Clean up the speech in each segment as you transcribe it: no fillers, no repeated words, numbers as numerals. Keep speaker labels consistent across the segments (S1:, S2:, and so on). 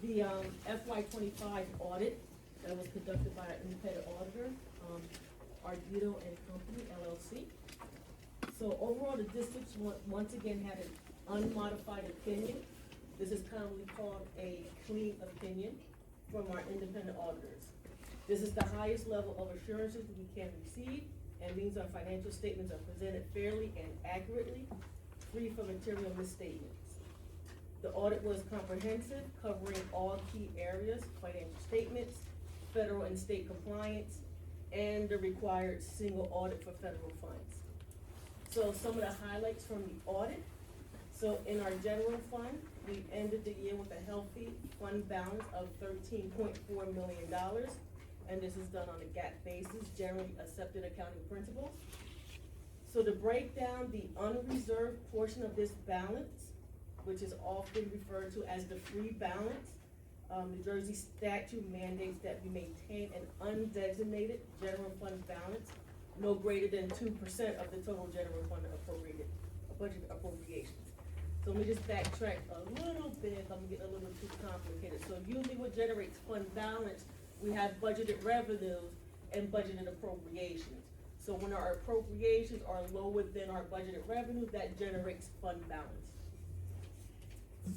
S1: The FY25 audit that was conducted by an independent auditor, Ardito and Company LLC. So overall, the district once again had an unmodified opinion. This is commonly called a clean opinion from our independent auditors. This is the highest level of assurances we can receive and means our financial statements are presented fairly and accurately, free from material misstatements. The audit was comprehensive, covering all key areas: financial statements, federal and state compliance, and the required single audit for federal funds. So some of the highlights from the audit. So in our general fund, we ended the year with a healthy fund balance of $13.4 million. And this is done on a GAAP basis, generally accepted accounting principles. So to break down the unreserved portion of this balance, which is often referred to as the free balance, New Jersey statute mandates that we maintain an undesignated general fund balance no greater than 2% of the total general fund budget appropriations. So let me just backtrack a little bit. I'm getting a little too complicated. So usually what generates fund balance, we have budgeted revenues and budgeted appropriations. So when our appropriations are lower than our budgeted revenue, that generates fund balance.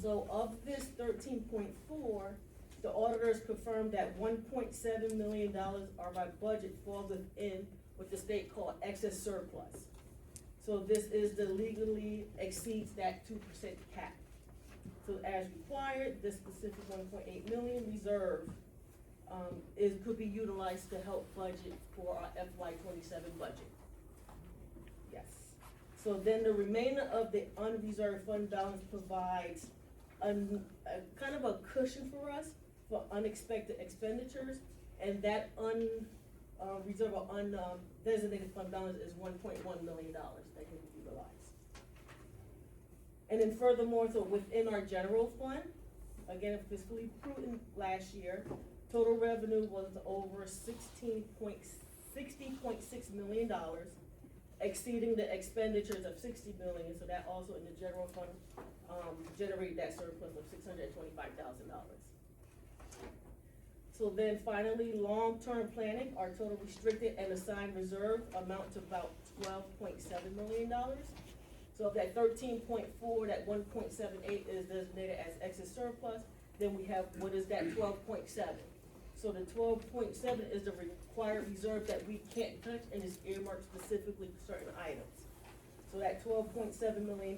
S1: So of this 13.4, the auditors confirmed that $1.7 million of our budget falls within what the state called excess surplus. So this is the legally exceeds that 2% cap. So as required, this specific 1.8 million reserve could be utilized to help budget for our FY27 budget. Yes. So then the remainder of the unreserved fund balance provides a kind of a cushion for us for unexpected expenditures, and that reserve or undesignated fund balance is $1.1 million that can be utilized. And then furthermore, so within our general fund, again, fiscally prudent last year, total revenue was over $60.6 million, exceeding the expenditures of $60 million. So that also in the general fund generated that surplus of $625,000. So then finally, long-term planning, our total restricted and assigned reserve amount to about $12.7 million. So of that 13.4, that 1.78 is designated as excess surplus. Then we have, what is that 12.7? So the 12.7 is the required reserve that we can't touch and is earmarked specifically for certain items. So that $12.7 million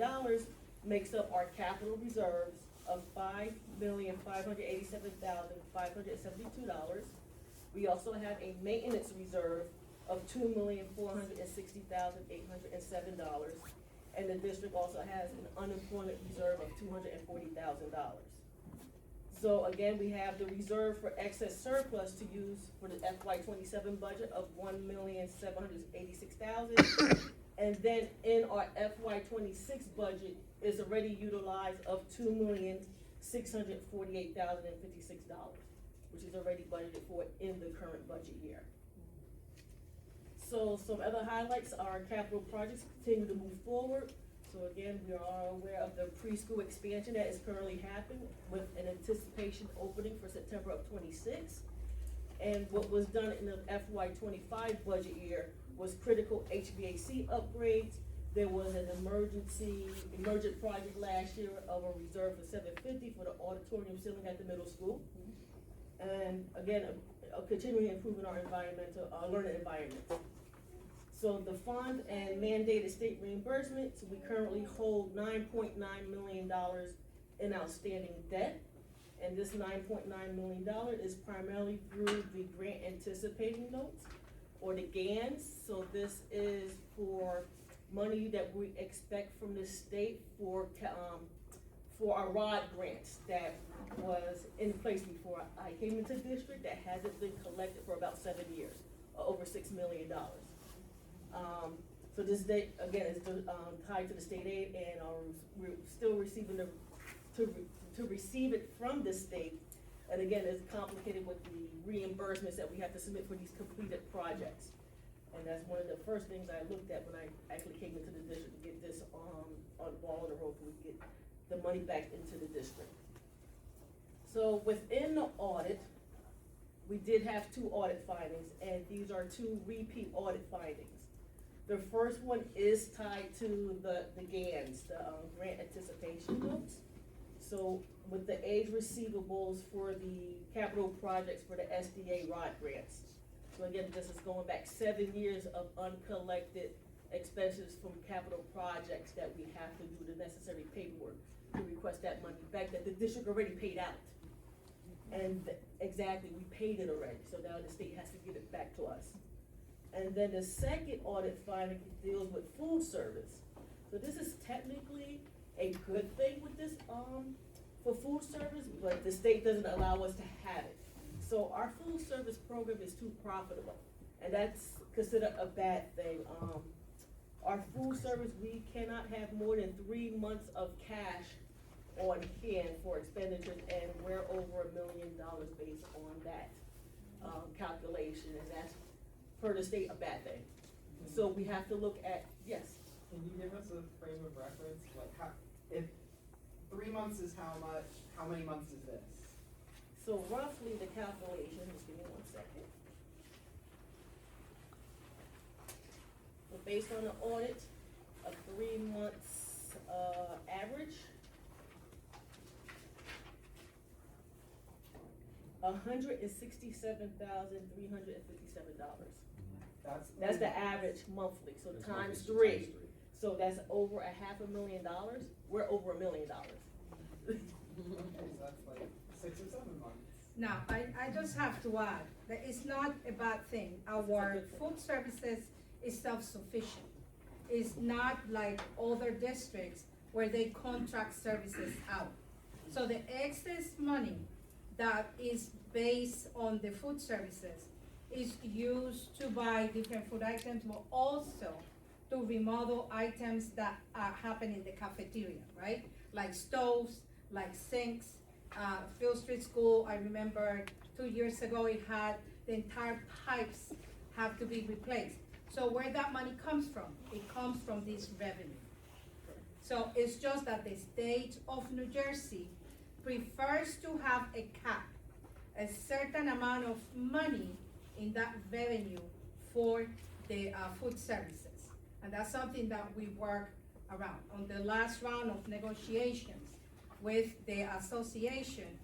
S1: makes up our capital reserves of $5,587,572. We also have a maintenance reserve of $2,460,807. And the district also has an unemployment reserve of $240,000. So again, we have the reserve for excess surplus to use for the FY27 budget of $1,786,000. And then in our FY26 budget is already utilized of $2,648,056, which is already budgeted for in the current budget year. So some other highlights, our capital projects continue to move forward. So again, we are aware of the preschool expansion that is currently happening with an anticipation opening for September of 26. And what was done in the FY25 budget year was critical HVAC upgrades. There was an emergent project last year of a reserve for $750 for the auditorium ceiling at the middle school. And again, continuing improving our learning environment. So the fund and mandated state reimbursements, we currently hold $9.9 million in outstanding debt. And this $9.9 million is primarily through the grant anticipating notes, or the GANs. So this is for money that we expect from the state for our ROD grants that was in place before I came into the district, that hasn't been collected for about 7 years, over $6 million. So this date, again, is tied to the state aid, and we're still receiving to receive it from the state. And again, it's complicated with the reimbursements that we have to submit for these completed projects. And that's one of the first things I looked at when I actually came into the district, to get this on ball in the road so we can get the money back into the district. So within the audit, we did have 2 audit findings, and these are 2 repeat audit findings. The first one is tied to the GANs, the grant anticipation notes. So with the age receivables for the capital projects for the SDA ROD grants. So again, this is going back 7 years of uncollected expenses from capital projects that we have to do the necessary paperwork to request that money back that the district already paid out. And exactly, we paid it already, so now the state has to give it back to us. And then the second audit finding deals with food service. So this is technically a good thing with this, for food service, but the state doesn't allow us to have it. So our food service program is too profitable, and that's considered a bad thing. Our food service, we cannot have more than 3 months of cash on hand for expenditures, and we're over $1 million based on that, calculation, and that's, per the state, a bad thing. So we have to look at, yes?
S2: Can you give us a frame of reference, like how, if 3 months is how much, how many months is this?
S1: So roughly the calculation, just give me 1 second. So based on the audit, a 3 months, average, $167,357. That's the average monthly, so
S3: That's
S1: times
S3: monthly,
S1: 3. So that's over $500,000, we're over $1 million.
S2: Okay, so that's like 6 or 7 months.
S4: Now, I just have to add that it's not a bad thing. Our food services is self-sufficient. It's not like other districts where they contract services out. So the excess money that is based on the food services is used to buy different food items, but also to remodel items that happen in the cafeteria, right? Like stoves, like sinks. Field Street School, I remember 2 years ago, it had the entire pipes have to be replaced. So where that money comes from? It comes from this revenue. So it's just that the state of New Jersey prefers to have a cap, a certain amount of money in that revenue for the food services. And that's something that we work around. On the last round of negotiations with the association,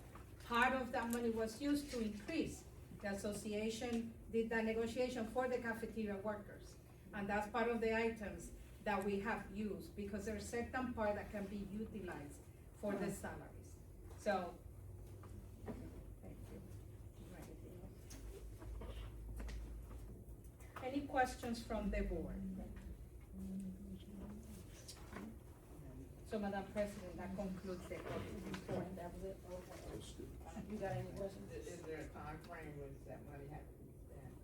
S4: part of that money was used to increase. The association did that negotiation for the cafeteria workers. And that's part of the items that we have used, because there's a certain part that can be utilized for the salaries. So, thank you. Any questions from the board? So, Madam President, that concludes the report.
S1: That was it? Okay. You got any questions?
S5: Is there a time frame when that money has to be spent?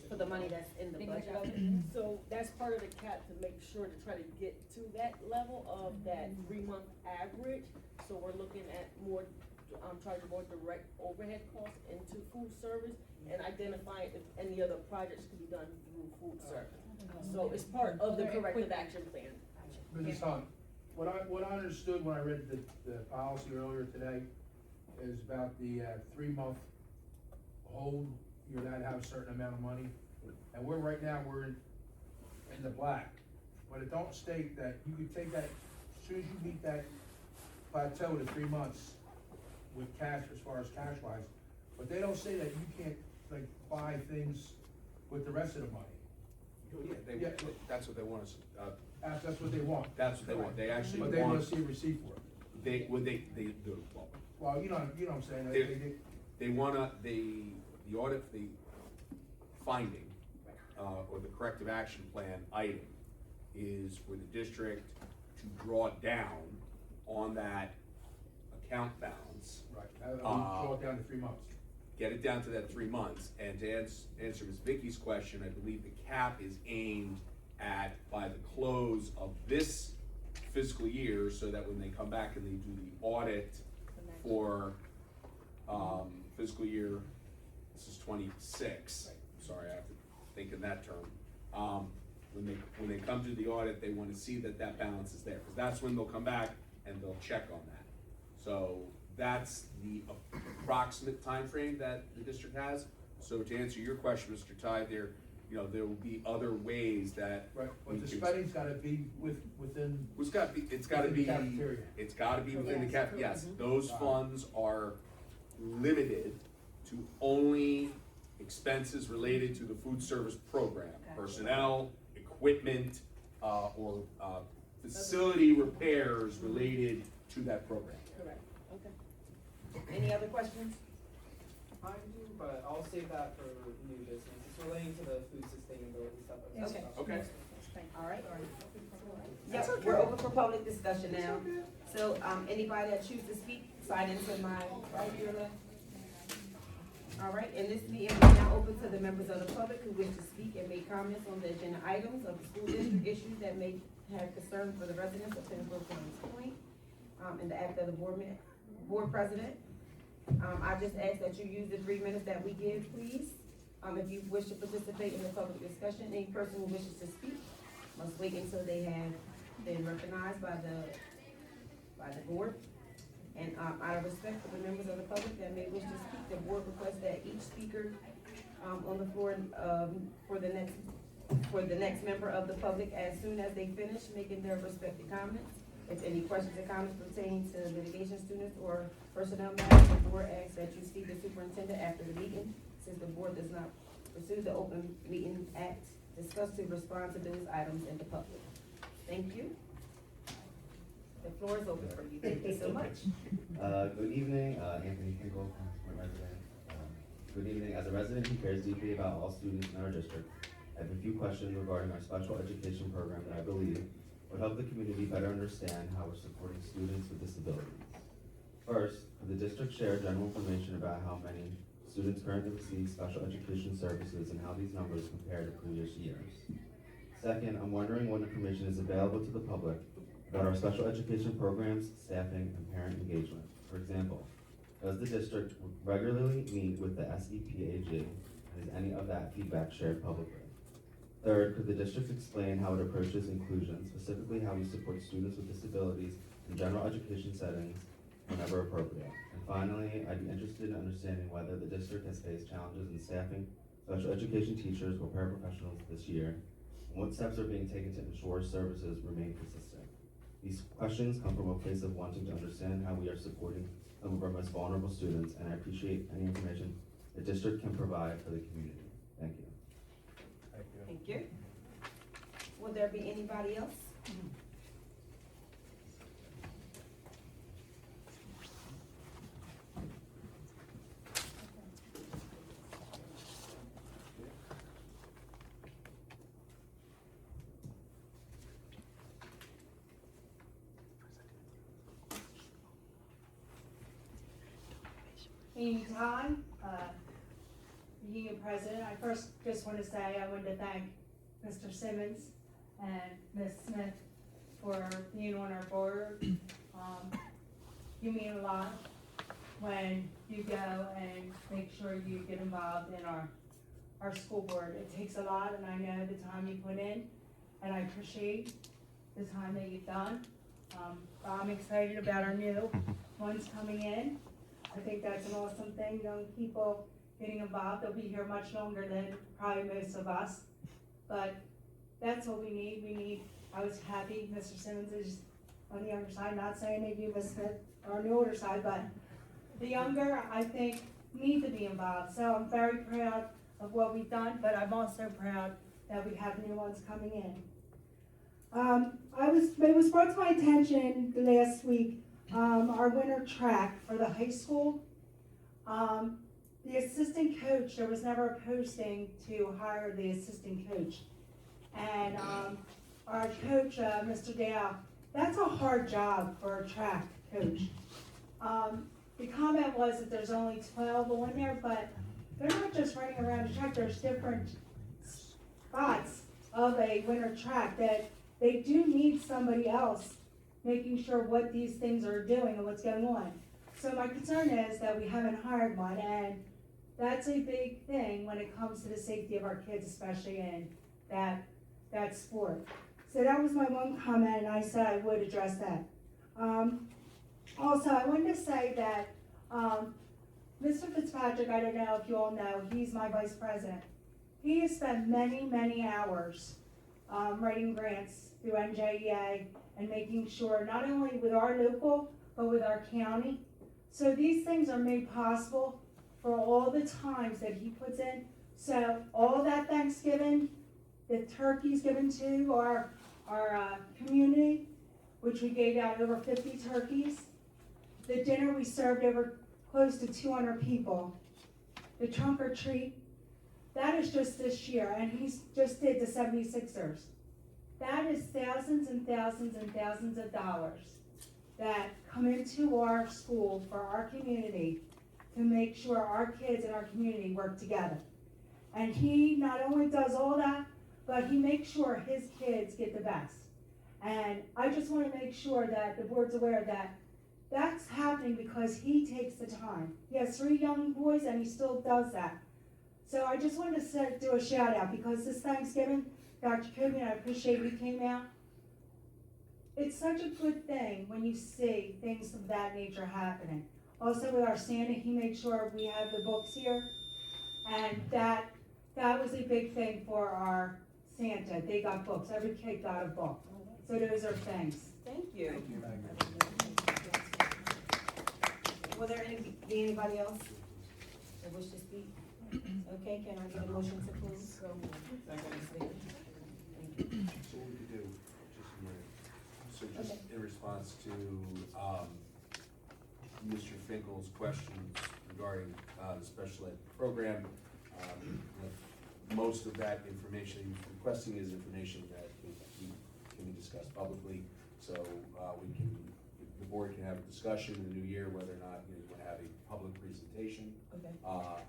S6: For the money that's in the budget.
S1: So that's part of the cap, to make sure to try to get to that level of that 3-month average. So we're looking at more, charging more direct overhead costs into food service, and identifying if any other projects can be done through food service. So it's part of the corrective action plan.
S7: Mrs. Hunt, what I understood when I read the policy earlier today is about the 3-month hold, you're allowed to have a certain amount of money. And right now, we're in the black. But it don't state that you could take that, as soon as you meet that plateau to 3 months with cash, as far as cash wise, but they don't say that you can't, like, buy things with the rest of the money.
S3: Yeah, that's what they want us,
S7: That's what they want.
S3: that's what they want, they actually
S7: But
S3: want.
S7: they wanna see a receipt for it.
S3: They do, well,
S7: Well, you know what I'm saying,
S3: they wanna, the audit, the finding, or the corrective action plan item is for the district to draw down on that account balance.
S7: right, draw it down to 3 months.
S3: Get it down to that 3 months, and to answer Ms. Vicky's question, I believe the cap is aimed at by the close of this fiscal year, so that when they come back and they do the audit for, fiscal year, this is 26, sorry, I have to think in that term, when they come to the audit, they wanna see that that balance is there, cause that's when they'll come back and they'll check on that. So that's the approximate time frame that the district has. So to answer your question, Mr. Ty, there will be other ways that.
S7: Right, but
S3: we
S7: the
S3: can-
S7: spending's gotta be within.
S3: It's gotta be,
S7: Within the cafeteria.
S3: it's gotta be within the
S1: Yes.
S3: yes,
S1: Mhm.
S3: those funds are limited to only expenses related to the food service program, personnel, equipment, or facility repairs related to that program.
S1: Correct, okay.
S6: Any other questions?
S2: I do, but I'll save that for new business. It's relating to the food sustainability stuff. I was
S6: Okay.
S2: talking about.
S3: Okay.
S6: All right. Yep, we're open for public discussion now. So, anybody that chooses to speak, sign into my right here left. All right, and this meeting is now open to the members of the public who wish to speak and make comments on the agenda items of the school district issues that may have concern for the residents of Pembroke Point, and the act of the board president. I just ask that you use the 3 minutes that we give, please. If you wish to participate in the public discussion, any person who wishes to speak must wait until they have been recognized by the board. And, out of respect for the members of the public that may wish to speak, the board requests that each speaker, on the floor, for the next member of the public, as soon as they finish making their respective comments. If any questions or comments pertain to litigation students or personnel matters, the board asks that you see the superintendent after the meeting, since the board does not pursue the Open Meeting Act, discuss to respond to those items in the public. Thank you. The floor is open for you. Thank you so much.
S8: Good evening, Anthony Finkel, Point resident. Good evening. As a resident who cares deeply about all students in our district, I have a few questions regarding our special education program that I believe would help the community better understand how we're supporting students with disabilities. First, could the district share general information about how many students currently receive special education services and how these numbers compare to previous years? Second, I'm wondering what information is available to the public about our special education programs, staffing, and parent engagement. For example, does the district regularly meet with the SEPAG, and is any of that feedback shared publicly? Third, could the district explain how it approaches inclusion, specifically how we support students with disabilities in general education settings whenever appropriate? And finally, I'd be interested in understanding whether the district has faced challenges in staffing special education teachers or paraprofessionals this year, and what steps are being taken to ensure services remain consistent. These questions come from a place of wanting to understand how we are supporting some of our most vulnerable students, and I appreciate any information the district can provide for the community. Thank you.
S6: Thank you. Will there be anybody else?
S9: Amy Todd, Union President. I first just want to say I wanted to thank Mr. Simmons and Ms. Smith for being on our board. You mean a lot when you go and make sure you get involved in our school board. It takes a lot, and I know the time you put in, and I appreciate the time that you've done. I'm excited about our new ones coming in. I think that's an awesome thing, young people getting involved. They'll be here much longer than probably most of us. But that's what we need. I was happy Mr. Simmons is on the younger side, not saying that you, Ms. Smith, are on the older side, but the younger, I think, need to be involved. So I'm very proud of what we've done, but I'm also proud that we have new ones coming in. It was brought to my attention last week, our winter track for the high school. The assistant coach, there was never a posting to hire the assistant coach. And our coach, Mr. Dale, that's a hard job for a track coach. The comment was that there's only 12 on there, but they're not just running around the track, there's different spots of a winter track that they do need somebody else making sure what these things are doing and what's going on. So my concern is that we haven't hired one, and that's a big thing when it comes to the safety of our kids, especially in that that sport. So that was my one comment, and I said I would address that. Also, I wanted to say that, Mr. Fitzpatrick, I don't know if you all know, he's my vice president. He has spent many, many hours, writing grants through NJEA and making sure, not only with our local, but with our county. So these things are made possible for all the times that he puts in. So all that Thanksgiving, the turkeys given to our community, which we gave out over 50 turkeys. The dinner, we served over close to 200 people. The trunk or treat, that is just this year, and he just did the 76ers. That is thousands and thousands and thousands of dollars that come into our school for our community to make sure our kids and our community work together. And he not only does all that, but he makes sure his kids get the best. And I just want to make sure that the board's aware that that's happening because he takes the time. He has 3 young boys and he still does that. So I just wanted to do a shout out because this Thanksgiving, Dr. Kobe, I appreciate you came out. It's such a good thing when you see things of that nature happening. Also with our Santa, he made sure we had the books here. And that was a big thing for our Santa. They got books. Every kid got a book. So those are things.
S6: Thank you.
S7: Thank you, Maggie.
S6: Will there be anybody else that wish to speak? Okay, can I get a motion to close?
S3: So what we could do, just a minute, so just
S6: Okay.
S3: in response to, Mr. Finkel's questions regarding, the special ed program, most of that information he's requesting is information that can be discussed publicly, so, the board can have a discussion in the new year whether or not you want to have a public presentation
S6: Okay.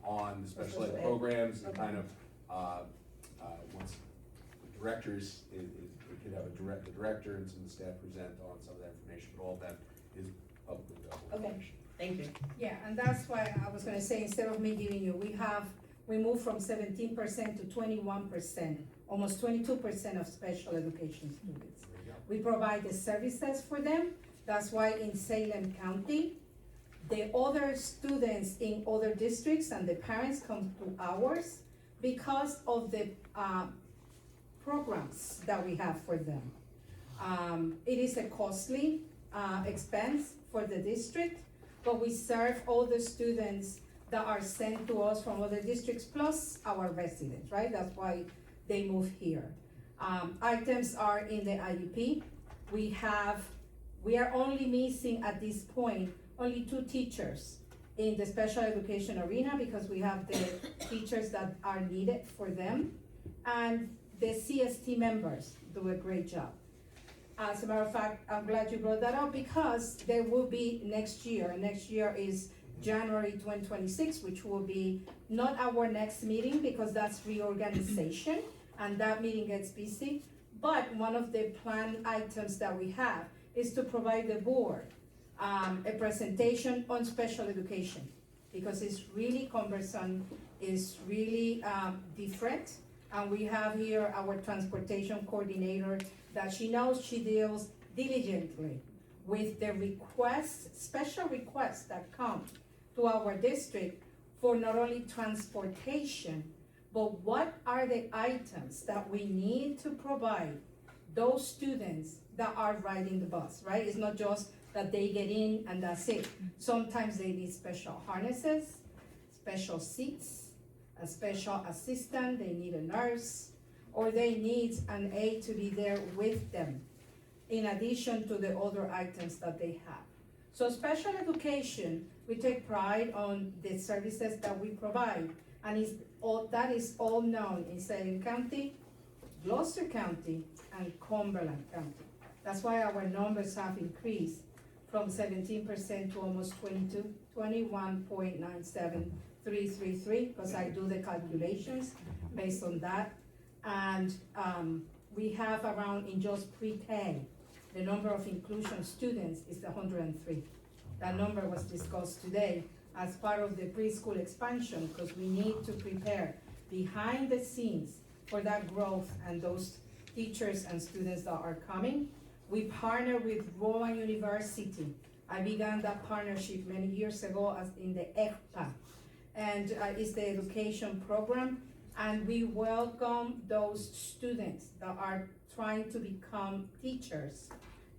S3: on the special ed
S6: Special ed.
S3: programs and
S6: Okay.
S3: kind of, once the directors, it could have the director and some of the staff present on some of that information, but all of that is publicly available
S6: Okay.
S3: information.
S6: Thank you.
S4: Yeah, and that's why I was gonna say, instead of me giving you, we moved from 17% to 21%, almost 22% of special education students.
S3: There you go.
S4: We provide the services for them. That's why in Salem County, the other students in other districts and the parents come to ours because of the programs that we have for them. It is a costly expense for the district, but we serve all the students that are sent to us from other districts, plus our residents, right? That's why they move here. Items are in the IUP. We are only missing at this point, only 2 teachers in the special education arena because we have the teachers that are needed for them. And the CST members do a great job. As a matter of fact, I'm glad you brought that up because there will be next year, and next year is January 2026, which will be not our next meeting because that's reorganization and that meeting gets busy. But one of the planned items that we have is to provide the board a presentation on special education because it's really cumbersome, it's really different. And we have here our transportation coordinator that she knows she deals diligently with the requests, special requests that come to our district for not only transportation, but what are the items that we need to provide those students that are riding the bus, right? It's not just that they get in and that's it. Sometimes they need special harnesses, special seats, a special assistant, they need a nurse, or they need an aide to be there with them, in addition to the other items that they have. So special education, we take pride on the services that we provide, and that is all known in Salem County, Gloucester County, and Cumberland County. That's why our numbers have increased from 17% to almost 22, 21.97333, because I do the calculations based on that. And we have around, in just pre-K, the number of inclusion students is 103. That number was discussed today as part of the preschool expansion, because we need to prepare behind the scenes for that growth and those teachers and students that are coming. We partner with Rowan University. I began that partnership many years ago as in the ECPA, and it's the education program. And we welcome those students that are trying to become teachers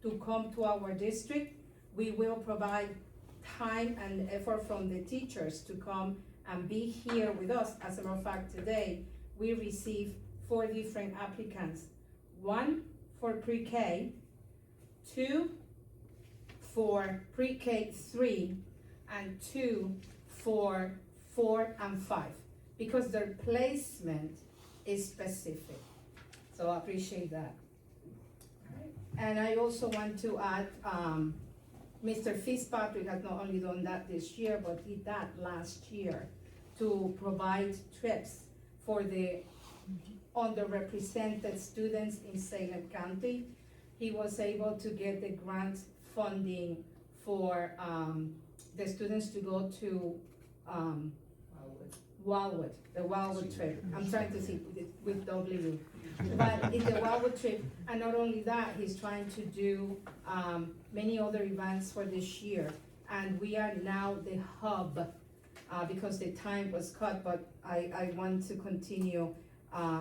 S4: to come to our district. We will provide time and effort from the teachers to come and be here with us. As a matter of fact, today, we received 4 different applicants. 1 for pre-K, 2 for pre-K 3, and 2 for 4 and 5, because their placement is specific. So I appreciate that. And I also want to add, Mr. Fitzpatrick has not only done that this year, but he did that last year to provide trips for the underrepresented students in Salem County. He was able to get the grant funding for the students to go to Wildwood, the Wildwood trip. I'm trying to see with W. But it's the Wildwood trip, and not only that, he's trying to do many other events for this year. And we are now the hub, because the time was cut, but I want to continue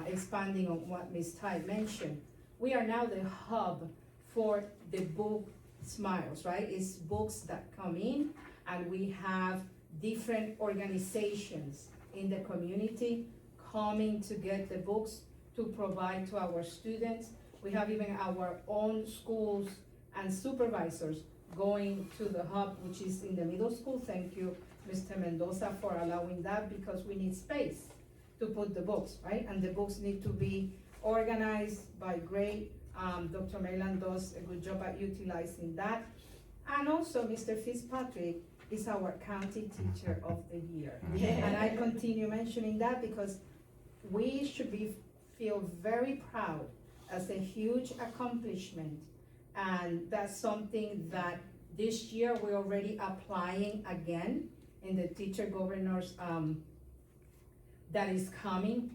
S4: expanding on what Ms. Ty mentioned. We are now the hub for the book smiles, right? It's books that come in, and we have different organizations in the community coming to get the books to provide to our students. We have even our own schools and supervisors going to the hub, which is in the middle school. Thank you, Mr. Mendoza, for allowing that, because we need space to put the books, right? And the books need to be organized by grade. Dr. Mayland does a good job at utilizing that. And also, Mr. Fitzpatrick is our county teacher of the year. And I continue mentioning that because we should feel very proud as a huge accomplishment. And that's something that this year we're already applying again in the teacher governors that is coming.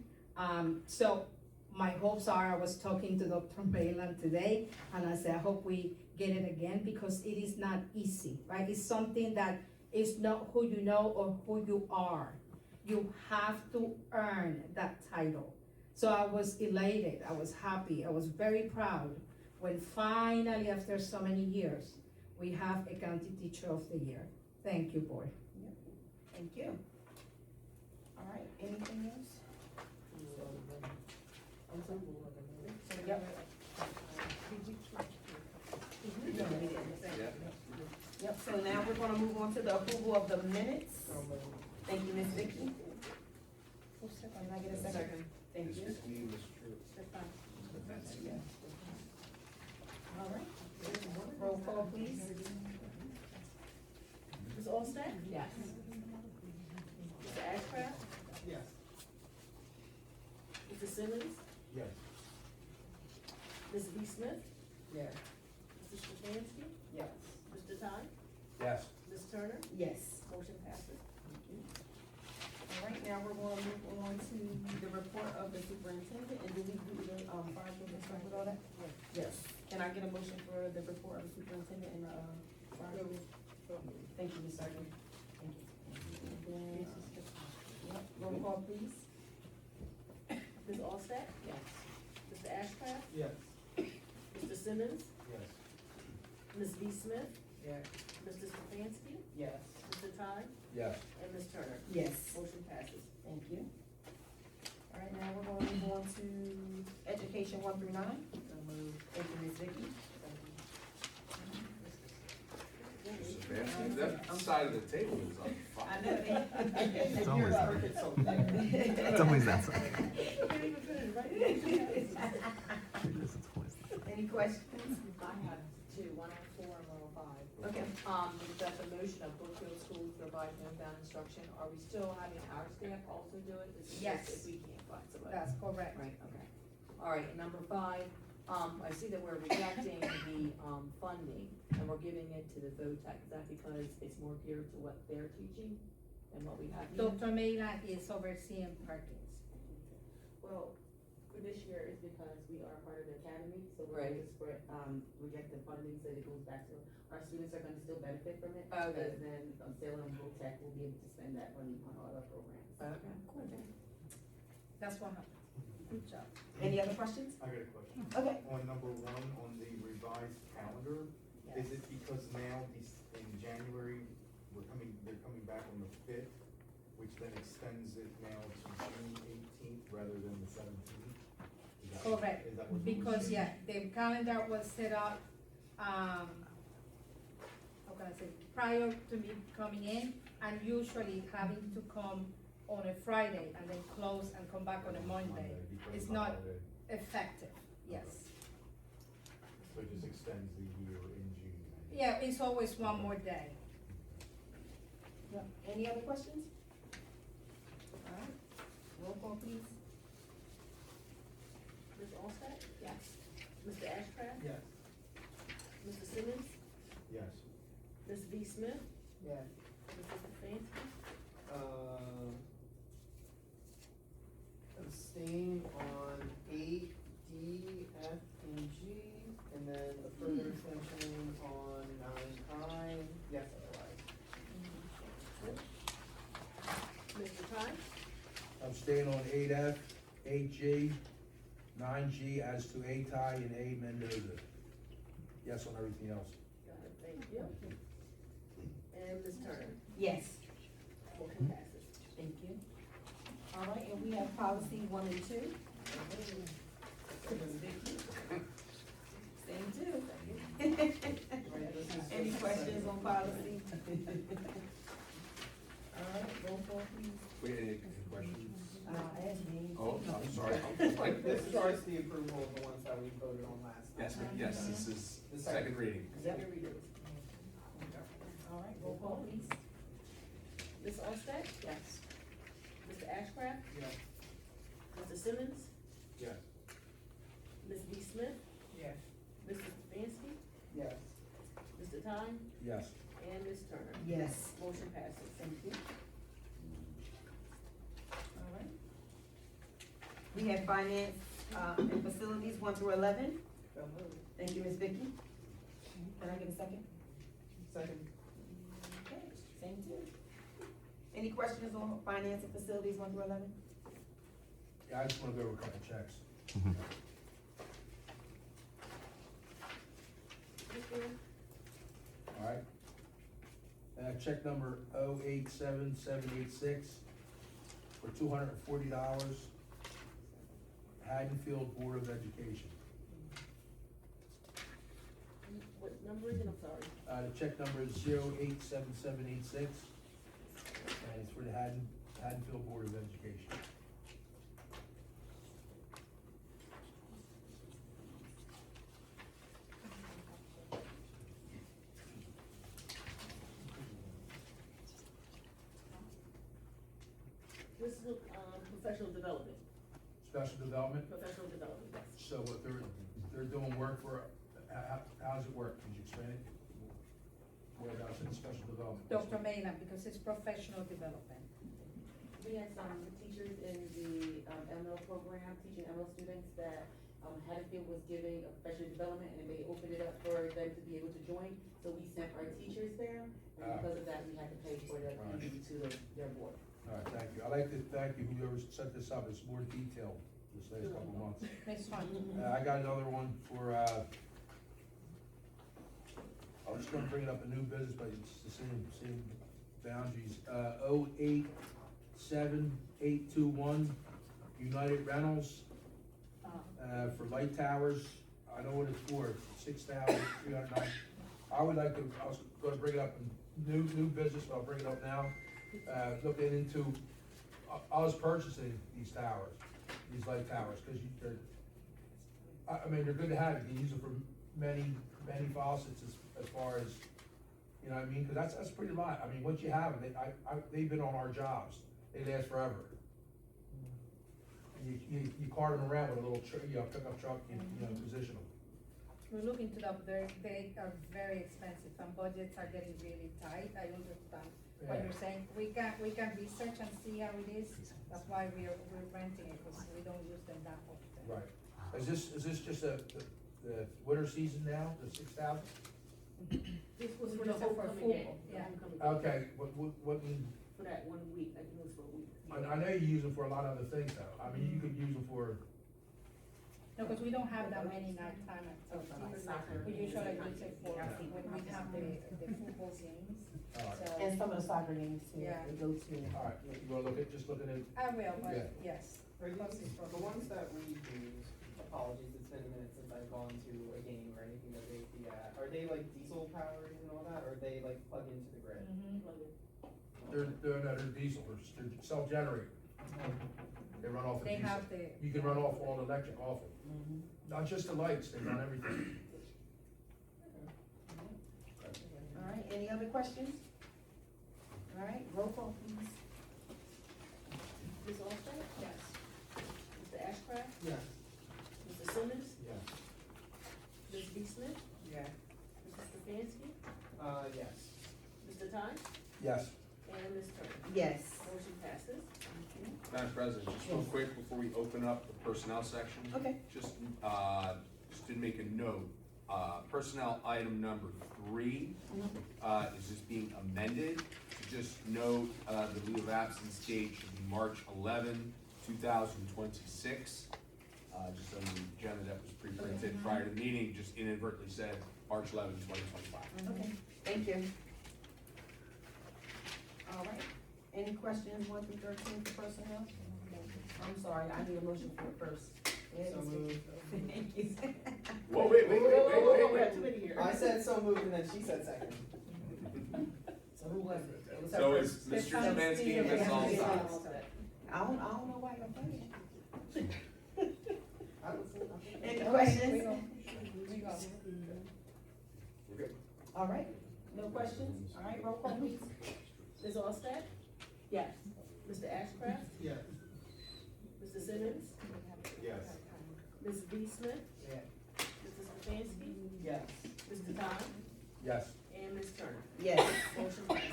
S4: So my hopes are, I was talking to Dr. Mayland today, and I said, I hope we get it again, because it is not easy, right? It's something that is not who you know or who you are. You have to earn that title. So I was elated, I was happy, I was very proud when finally, after so many years, we have a county teacher of the year. Thank you, board.
S6: Thank you. All right, anything else? Yep. Yep, so now we're gonna move on to the approval of the minutes. Thank you, Ms. Vicky. Can I get a second? Thank you. All right. Roll call, please.
S1: Ms. Olstak?
S5: Yes.
S1: Mr. Ashcraft?
S7: Yes.
S1: Mr. Simmons?
S7: Yes.
S1: Ms. B. Smith?
S2: Yes.
S1: Mr. Stefanski?
S2: Yes.
S1: Mr. Todd?
S7: Yes.
S1: Ms. Turner?
S6: Yes.
S1: Motion passes.
S6: All right, now we're gonna move on to the report of the superintendent, and do we do the, fire and stuff with all that? Yes. Can I get a motion for the report of the superintendent and, fire? Thank you, Ms. Sargent. Thank you. And, yep, roll call, please.
S1: Ms. Olstak?
S5: Yes.
S1: Mr. Ashcraft?
S7: Yes.
S1: Mr. Simmons?
S7: Yes.
S1: Ms. B. Smith?
S2: Yes.
S1: Mr. Stefanski?
S2: Yes.
S1: Mr. Todd?
S7: Yes.
S1: And Ms. Turner?
S6: Yes.
S1: Motion passes.
S6: Thank you. All right, now we're gonna move on to education 1 through 9. Thank you, Ms. Vicky.
S3: That side of the table is on fire.
S6: I know.
S10: It's always that. It's always that side. It is, it's always that side.
S6: Any questions?
S5: I have two, 104 and 105.
S6: Okay.
S5: Is that the motion of Brookfield Schools provide homebound instruction? Are we still having our staff also do it? This is just
S4: Yes.
S5: if we can't find somebody.
S4: That's correct.
S5: Right, okay. All right, and number 5, I see that we're rejecting the, funding and we're giving it to the VOTEC. Is that because it's more geared to what they're teaching than what we have here?
S4: Dr. Mayland is overseeing Perkins.
S2: Well,
S11: for this year is because we are part of the academy, so we're
S5: Right.
S11: going to spread, reject the funding so that it goes back to, our students are gonna still benefit from it.
S5: Okay.
S11: Because then, Salem and Bull Tech will be able to spend that money on all our programs.
S5: Okay, cool.
S4: That's what happened. Good job.
S6: Any other questions?
S12: I got a question.
S6: Okay.
S12: On number one, on the revised calendar, is it because now in January, they're coming back on the fifth, which then extends it now to June eighteenth rather than the 17th?
S4: Correct,
S12: Is that what?
S4: because, yeah, the calendar was set up, how can I say, prior to me coming in, and usually having to come on a Friday and then close and come back on a Monday.
S12: because
S4: It's
S12: of the
S4: not
S12: holiday.
S4: effective, yes.
S12: So it just extends the year in June.
S4: Yeah, it's always one more day.
S6: Any other questions? Alright, roll call please.
S1: Ms. Allstat?
S4: Yes.
S1: Mr. Ashcraft?
S2: Yes.
S1: Mr. Simmons?
S12: Yes.
S1: Ms. B. Smith?
S2: Yes.
S1: Mr. Stefanski?
S2: Abstain on eight, D, F, and G, and then a further extension on 9I, yes, otherwise.
S1: Mr. Ty?
S7: I'm staying on 8F, 8G, 9G as to A tie and A Mendoza. Yes on everything else.
S1: Got it, thank you. And Ms. Turner?
S6: Yes.
S1: Motion passes.
S6: Thank you. Alright, and we have policy 1 and 2. Same two. Any questions on policy? Alright, roll call please.
S3: Wait, any questions?
S6: Admin.
S3: Oh, I'm sorry.
S2: This starts the approval of the ones that we voted on last time.
S3: Yes, this is
S2: The
S3: second reading.
S1: Second reading.
S6: Alright, roll call please.
S1: Ms. Allstat?
S11: Yes.
S1: Mr. Ashcraft?
S2: Yes.
S1: Mr. Simmons?
S12: Yes.
S1: Ms. B. Smith?
S2: Yes.
S1: Mr. Stefanski?
S2: Yes.
S1: Mr. Ty?
S7: Yes.
S1: And Ms. Turner?
S6: Yes.
S1: Motion passes.
S6: Thank you. Alright. We have finance, and facilities 1 through 11.
S2: So moved.
S6: Thank you, Ms. Vicky. Can I get a second?
S2: Second.
S6: Okay, same two. Any questions on finance and facilities 1 through 11?
S7: Yeah, I just wanna go over a couple checks. Alright. Check number 087786 for $240, Haddonfield Board of Education.
S1: What number is it? I'm sorry.
S7: The check number is 087786, and it's for the Haddonfield Board of Education.
S1: This is, professional development,
S7: Special development,
S1: professional development, yes.
S7: so what they're doing work for, how's it work? Can you explain it? What about the special development?
S4: Dr. Mena, because it's professional development.
S11: We had some teachers in the, ML program, teaching ML students that, Haddonfield was giving a professional development and they opened it up for them to be able to join. So we sent our teachers there, and because of that, we had to pay for the fee to their board.
S7: All right, thank you. I'd like to thank you, whoever set this up, it's more detailed this last couple of months.
S4: Next one.
S7: I got another one for, I was just gonna bring it up a new business, but it's the same boundaries. 087821, United Rentals, for light towers. I know what it's for, $6,309. I was gonna bring it up in new business, but I'll bring it up now. Looking into, I was purchasing these towers, these light towers, cause I mean, they're good to have, you can use it for many faucets as far as, you know what I mean, cause that's pretty lot. I mean, once you have them, they've been on our jobs, they last forever. And you cart them around with a little pickup truck, you know, position them.
S4: We're looking to them, they are very expensive, and budgets are getting really tight, I understand what
S7: Yeah.
S4: you're saying. We can research and see how it is, that's why we're renting it, because we don't use them that often.
S7: Right. Is this just the winter season now, the 6,000?
S1: This was
S4: We
S1: for the
S4: use it for
S1: homecoming game,
S4: football,
S1: the
S4: yeah.
S1: homecoming game.
S7: Okay, what,
S1: For that 1 week, I think it was for a week.
S7: I know you use them for a lot of other things though. I mean, you could use them for,
S4: No, because we don't have that many nighttime activities. We usually use it for, when we have the football games,
S7: alright,
S4: so.
S6: And some of the soccer games too,
S4: Yeah.
S6: they go to.
S7: alright, you wanna just look at it?
S4: I will,
S7: Yeah.
S4: but yes.
S2: Are these, the ones that we use, apologies, it's been a minute since I've gone to a game or anything that they'd be at, are they like diesel powered and all that, or are they like plug into the grid?
S4: Mhm.
S7: They're diesel, they're self-generated. They run off of
S4: They
S7: diesel.
S4: have the.
S7: You can run off all the electric off it. Not just the lights, they run everything.
S6: All right, any other questions? All right, roll call please.
S1: Ms. Alstott?
S4: Yes.
S1: Mr. Ashcraft?
S2: Yes.
S1: Mr. Simmons?
S7: Yeah.
S1: Ms. B. Smith?
S6: Yeah.
S1: Mrs. Stefanski?
S2: Yes.
S1: Mr. Ty?
S7: Yes.
S1: And Ms. Turner?
S6: Yes.
S1: Motion passes.
S3: Madam President, just real quick before we open up the personnel section.
S6: Okay.
S3: Just to make a note, personnel item number 3, is just being amended. To just note, the leave of absence date should be March 11, 2026. Just on the agenda that was pre-printed prior to the meeting, just inadvertently said March 11, 2025.
S6: Okay, thank you. All right, any questions 1 through 13 for personnel? I'm sorry, I need a motion for it first.
S2: So moved.
S6: Thank you.
S3: Whoa, wait.
S1: We have too many here.
S2: I said so moved and then she said second.
S6: So who was it? It was her
S3: So
S6: first.
S3: is Mr. Stefanski and Ms. Alstott.
S6: I don't know why you're playing.
S2: I was saying,
S6: Any
S4: We
S6: questions?
S4: go. We go.
S3: We're good.
S6: All right, no questions? All right, roll call please.
S1: Ms. Alstott?
S5: Yes.
S1: Mr. Ashcraft?
S2: yes.
S1: Mr. Simmons?
S12: Yes.
S1: Ms. B. Smith?
S2: Yeah.
S1: Mrs. Stefanski?
S2: Yes.
S1: Mr. Ty?
S7: Yes.
S1: And Ms. Turner?
S6: Yes,
S1: Motion passes.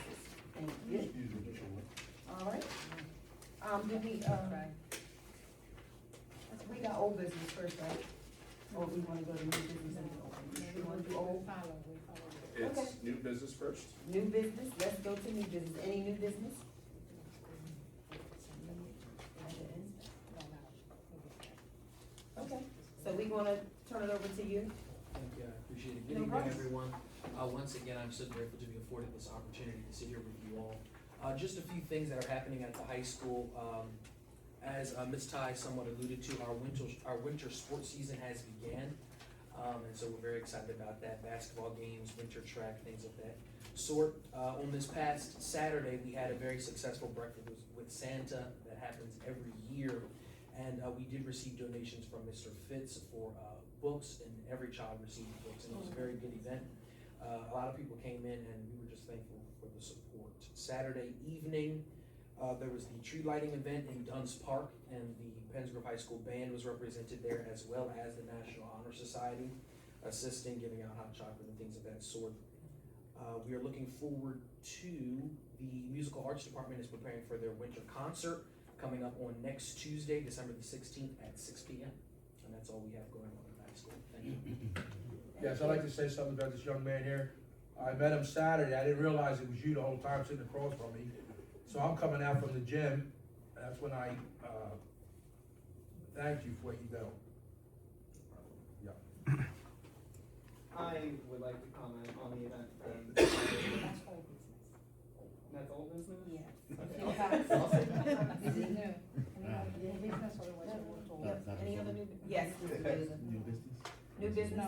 S6: thank you. All right. We got old business first, right? Or we wanna go to new business and then open? We wanna do
S4: We
S6: old,
S4: follow.
S3: It's new business first.
S6: new business, let's go to new business. Any new business? Okay, so we gonna turn it over to you.
S13: Thank you, I appreciate it.
S6: No
S13: Good evening,
S6: problem.
S13: everyone. Once again, I'm so grateful to be afforded this opportunity to sit here with you all. Just a few things that are happening at the high school. As Ms. Ty somewhat alluded to, our winter sports season has began. And so we're very excited about that. Basketball games, winter track, things of that sort. On this past Saturday, we had a very successful breakfast with Santa that happens every year. And we did receive donations from Mr. Fitz for books, and every child received books, and it was a very good event. A lot of people came in, and we were just thankful for the support. Saturday evening, there was the tree lighting event in Dunn's Park, and the Penns Grove High School band was represented there, as well as the National Honor Society, assisting, giving out hot chocolate and things of that sort. We are looking forward to, the Musical Arts Department is preparing for their winter concert, coming up on next Tuesday, December the 16th at 6 p.m. And that's all we have going on in high school. Thank you.
S7: Yes, I'd like to say something about this young man here. I met him Saturday, I didn't realize it was you the whole time sitting across from me. So I'm coming out from the gym, that's when I, thank you for what you do. Yeah.
S2: I would like to comment on the event from. That's old business?
S4: Yes.
S2: Okay,
S4: In
S2: I'll-
S4: fact,
S2: I'll say-
S4: this is new. New business, otherwise we won't talk.
S6: Yep, any other new, yes, Mr. Mendoza.
S10: New business?
S6: New business?
S4: No.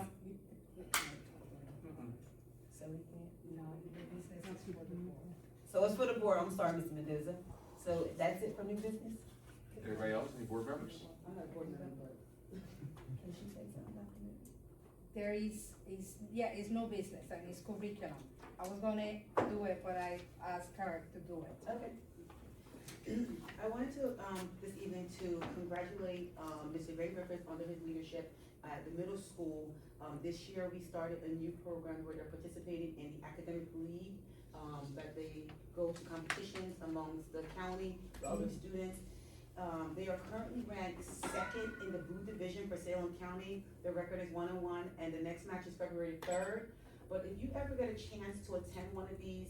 S6: So we can't,
S4: No, new business is for the board.
S6: so it's for the board, I'm sorry, Mr. Mendoza. So that's it for new business?
S3: Anybody else, any board members?
S6: Can she say something about the new?
S4: There is, it's no business, and it's curriculum. I was gonna do it, but I asked her to do it.
S6: Okay. I wanted to, this evening to congratulate, Mr. Ray Griffith under his leadership
S11: at the middle school, this year we started a new program where they're participating in the academic league, that they go to competitions amongst the county with other students. They are currently ranked second in the blue division for Salem County. Their record is 1-1, and the next match is February 3rd. But if you ever get a chance to attend one of these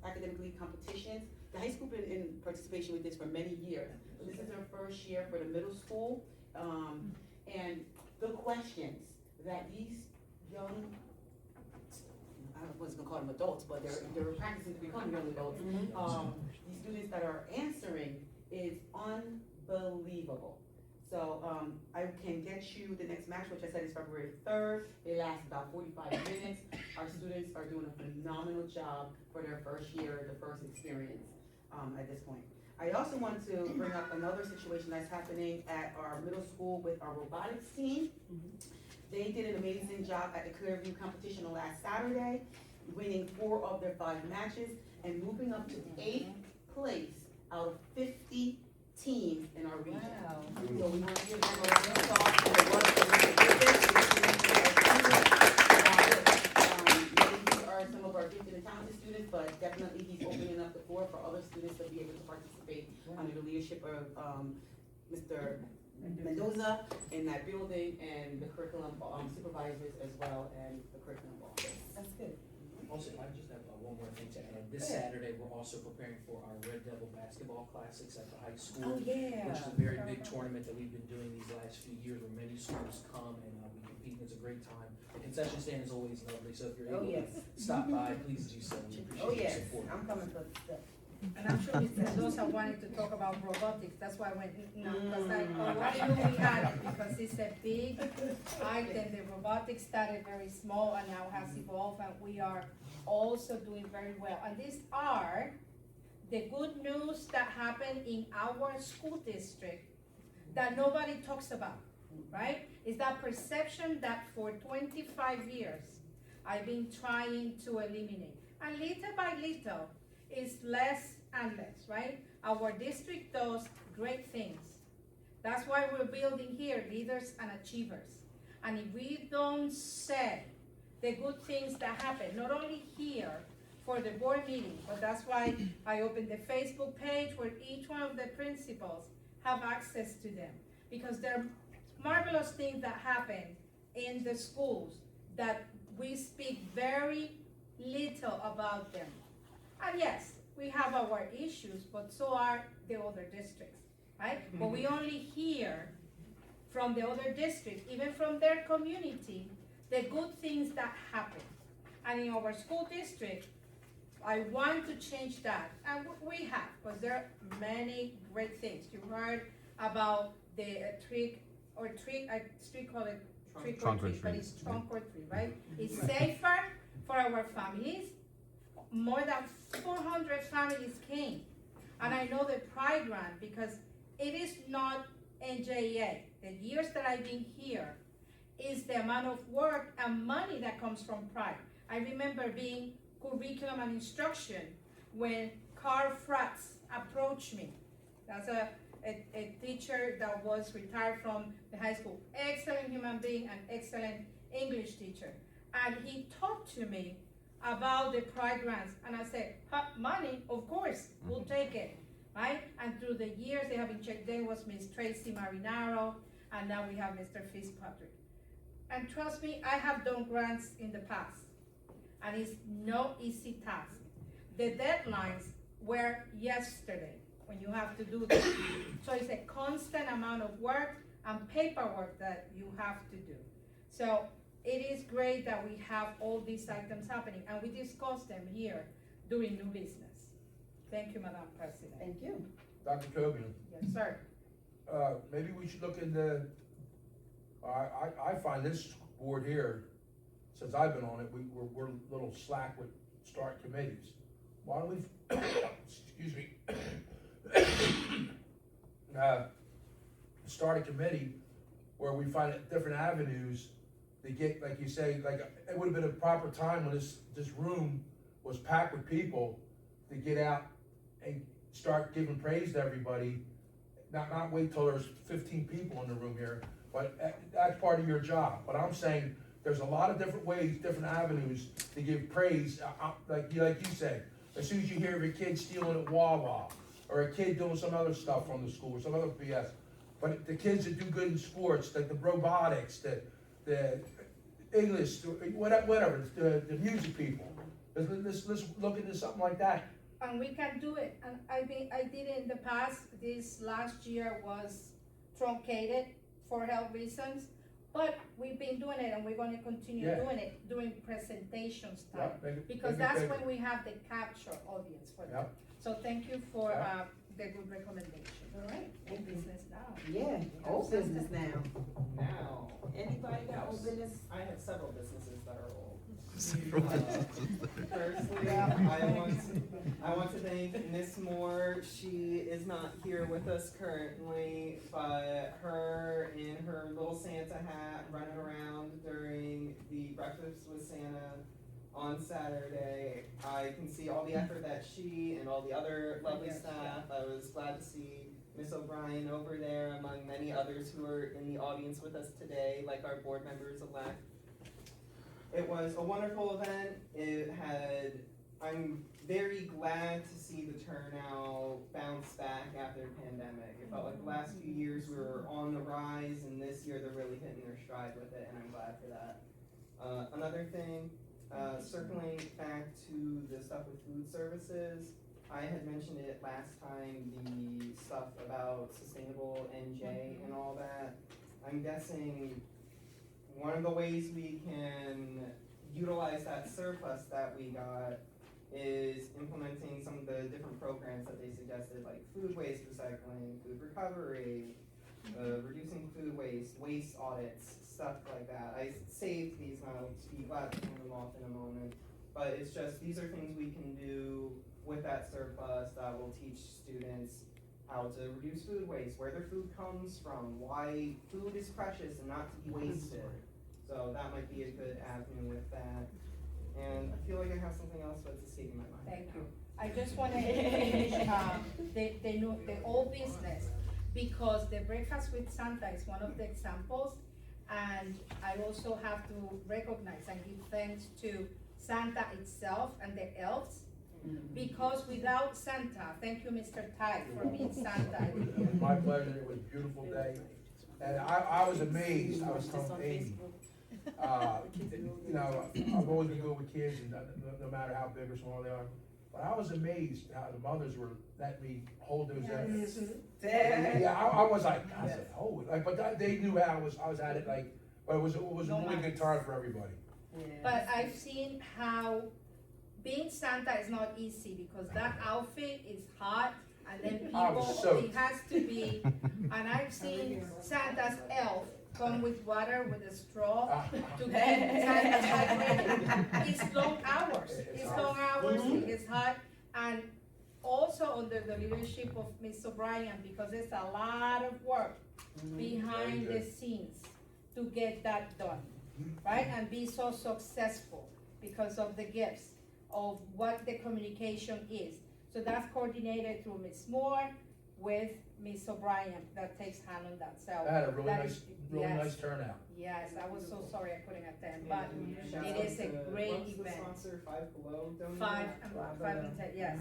S11: academic league competitions, the high school been in participation with this for many years. So this is their first year for the middle school. And the questions that these young, I was gonna call them adults, but they're practicing to become young adults. These students that are answering is unbelievable. So, I can get you the next match, which I said is February 3rd. They last about 45 minutes. Our students are doing a phenomenal job for their first year, the first experience, at this point. I also want to bring up another situation that's happening at our middle school with our robotics team. They did an amazing job at the Clearview competition on last Saturday, winning 4 of their 5 matches and moving up to 8th place out of 50 teams in our region.
S5: Wow.
S11: So we want to give them a round of applause for the work that they did. These are some of our gifted and talented students, but definitely he's opening up the floor for other students to be able to participate under the leadership of Mr. Mendoza in that building, and the curriculum supervisors as well, and the curriculum office.
S6: That's good.
S13: Also, I just have one more thing to add. This
S6: Yeah.
S13: Saturday, we're also preparing for our Red Devil Basketball Classics at the high school.
S6: Oh, yeah.
S13: Which is a very big tournament that we've been doing these last few years, where many schools come and we compete, and it's a great time. The concession stand is always lovely, so if you're
S6: Oh,
S13: able
S6: yes.
S13: to stop by, please do so. We
S6: Oh,
S13: appreciate your
S6: yes,
S13: support.
S6: I'm coming for the stuff.
S4: And I'm sure Mr. Mendoza wanted to talk about robotics, that's why I went, because I already knew we had it, because it's a big item. The robotics started very small and now has evolved, and we are also doing very well. And these are the good news that happened in our school district that nobody talks about, right? It's that perception that for 25 years I've been trying to eliminate. And little by little, it's less and less, right? Our district does great things. That's why we're building here leaders and achievers. And if we don't say the good things that happen, not only here for the board meeting, but that's why I opened the Facebook page where each one of the principals have access to them. Because there are marvelous things that happen in the schools that we speak very little about them. And yes, we have our issues, but so are the other districts, right? But we only hear from the other districts, even from their community, the good things that happen. And in our school district, I want to change that, and we have, because there are many great things. You heard about the street call it trick or
S10: Trunk or
S4: treat, but
S10: treat.
S4: it's trunk or treat, right? It's safer for our families. More than 400 families came, and I know the pride run because it is not NJA. The years that I've been here is the amount of work and money that comes from pride. I remember being curriculum and instruction when Carl Fratz approached me. That's a teacher that was retired from the high school. Excellent human being and excellent English teacher. And he talked to me about the pride grants, and I said, money, of course, we'll take it, right? And through the years, they have been checked. There was Miss Tracy Marinaro, and now we have Mr. Fitzpatrick. And trust me, I have done grants in the past, and it's no easy task. The deadlines were yesterday when you have to do that. So it's a constant amount of work and paperwork that you have to do. So it is great that we have all these items happening, and we discuss them here during new business. Thank you, Madam President.
S6: Thank you.
S7: Dr. Cogan,
S4: Yes, sir.
S7: maybe we should look into, I find this board here, since I've been on it, we're a little slack with start committees. Why don't we, excuse me, start a committee where we find different avenues to get, like you say, like, it would have been a proper time when this room was packed with people to get out and start giving praise to everybody, not wait till there's 15 people in the room here, but that's part of your job. But I'm saying, there's a lot of different ways, different avenues to give praise, like you said. As soon as you hear of a kid stealing at Wawa, or a kid doing some other stuff from the school, or some other BS. But the kids that do good in sports, like the robotics, the English, whatever, the music people. Let's look into something like that.
S4: And we can do it, and I did it in the past. This last year was truncated for health reasons, but we've been doing it and we're gonna continue
S7: Yeah.
S4: doing it, doing presentations
S7: Yeah,
S4: time.
S7: make it-
S4: Because
S7: make it
S4: that's
S7: bigger.
S4: when we have the capture audience for them.
S7: Yep.
S4: So thank you for,
S7: Yeah.
S4: the good recommendation. All right, in business now.
S6: Yeah, old business now.
S2: Now,
S6: Anybody got old business?
S2: I have several businesses that are old.
S10: Several
S2: Uh, Firstly, I want to thank Miss Moore. She is not here with us currently, but her in her little Santa hat running around during the Breakfast with Santa on Saturday. I can see all the effort that she and all the other lovely
S4: Yes,
S2: staff. I was glad to see Miss O'Brien over there among many others who are in the audience with us today, like our board members elect. It was a wonderful event. I'm very glad to see the turnout bounce back after the pandemic. It felt like the last few years we were on the rise, and this year they're really hitting their stride with it, and I'm glad for that. Another thing, circling back to the stuff with food services, I had mentioned it last time, the stuff about sustainable NJ and all that. I'm guessing one of the ways we can utilize that surplus that we got is implementing some of the different programs that they suggested, like food waste recycling, food recovery, reducing food waste, waste audits, stuff like that. I saved these, and I'll be glad to hand them off in a moment. But it's just, these are things we can do with that surplus that will teach students how to reduce food waste, where their food comes from, why food is precious and not to be wasted. So that might be a good avenue with that. And I feel like I have something else, but it's escaping my mind.
S4: Thank you. I just wanna finish, the old business, because the Breakfast with Santa is one of the examples. And I also have to recognize and give thanks to Santa itself and the elves. Because without Santa, thank you, Mr. Ty, for being Santa.
S7: It was my pleasure. It was a beautiful day. And I was amazed. I was telling Amy. You know, I've always been good with kids, and no matter how big or small they are. But I was amazed how the mothers were letting me hold those eggs. Yeah, I was like, I said, oh, like, but they knew how I was at it, like, but it was a really good time for everybody.
S4: But I've seen how being Santa is not easy, because that outfit is hot, and then
S7: I was
S4: people,
S7: soaked.
S4: it has to be, and I've seen Santa's elf come with water with a straw to keep Santa's hydrated. It's long hours, it's hot, and also under the leadership of Ms. O'Brien, because there's a lot of work behind the scenes to get that done, right? And be so successful because of the gifts of what the communication is. So that's coordinated through Ms. Moore with Ms. O'Brien that takes hand on that, so.
S7: I had a really
S4: that
S7: nice,
S4: is-
S7: really
S4: yes.
S7: nice turnout.
S4: Yes, I was so sorry I couldn't attend, but
S2: Shout
S4: it
S2: out
S4: is a
S2: to-
S4: great
S2: what's the
S4: event.
S2: sponsor, Five Below donated?
S4: Five and 10, yes.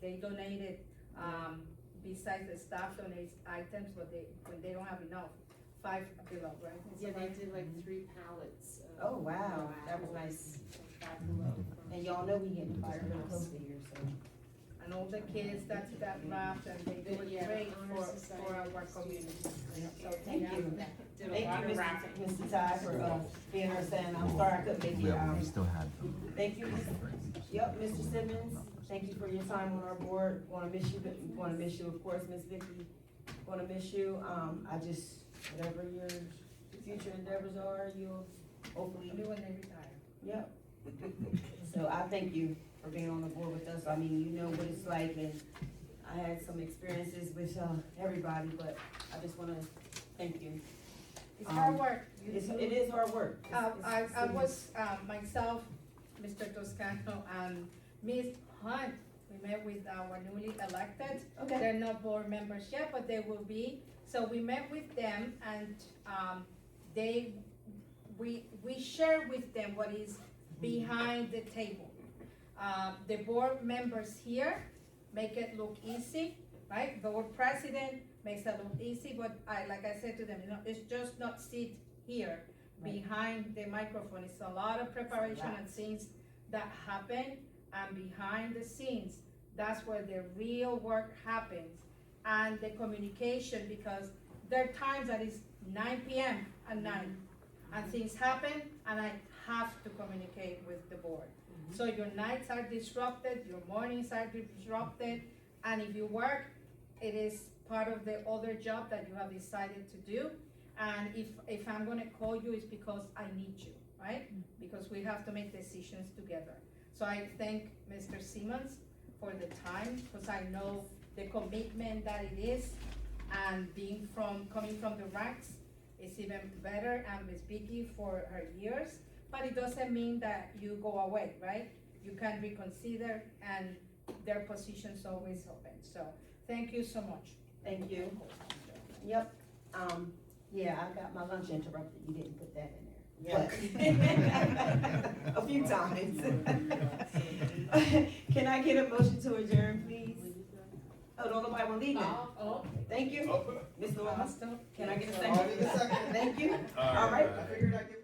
S4: They donated, besides the staff donates items, but when they don't have enough, Five Below, right?
S11: Yeah, they did like 3 pallets.
S6: Oh, wow, that was nice. And y'all know we getting fire really close to here, so.
S4: And all the kids that laughed, and they do it great for our community. So thank you.
S6: Thank you, Mr. Ty, for, being our stand. I'm sorry I couldn't make it,
S10: We still had them.
S6: thank you. Yep, Mr. Simmons, thank you for your time on our board. Gonna miss you, of course, Miss Vicky. Gonna miss you. Whatever your future endeavors are, you'll hopefully.
S4: Only when they retire.
S6: Yep. So I thank you for being on the board with us. I mean, you know what it's like, and I had some experiences with, everybody, but I just wanna thank you.
S4: It's hard work.
S6: It is hard work.
S4: I was, myself, Mr. Toscano, and Ms. Hunt, We met with our newly elected.
S6: Okay.
S4: They're not board members yet, but they will be. So we met with them and, we share with them what is behind the table. The board members here make it look easy, right? The board president makes it look easy, but like I said to them, it's just not sit here behind the microphone. It's a lot of preparation and things that happen, and behind the scenes, that's where the real work happens. And the communication, because there are times that it's 9 p.m. at night, and things happen, and I have to communicate with the board. So your nights are disrupted, your mornings are disrupted, and if you work, it is part of the other job that you have decided to do. And if I'm gonna call you, it's because I need you, right? Because we have to make decisions together. So I thank Mr. Simmons for the time, because I know the commitment that it is, and coming from the ranks, it's even better, and Ms. Vicky for her years, but it doesn't mean that you go away, right? You can reconsider, and their position's always open, so thank you so much.
S6: Thank you. Yep, yeah, I got my lunch interrupted, you didn't put that in there. But a few times. Can I get a motion to adjourn, please? Oh, don't nobody wanna leave now?
S4: Oh,
S6: Thank you. Ms. Norma, can I get a
S2: I'll need a
S6: second?
S2: second.
S6: Thank you.
S3: All
S6: All right.
S2: I figured I'd give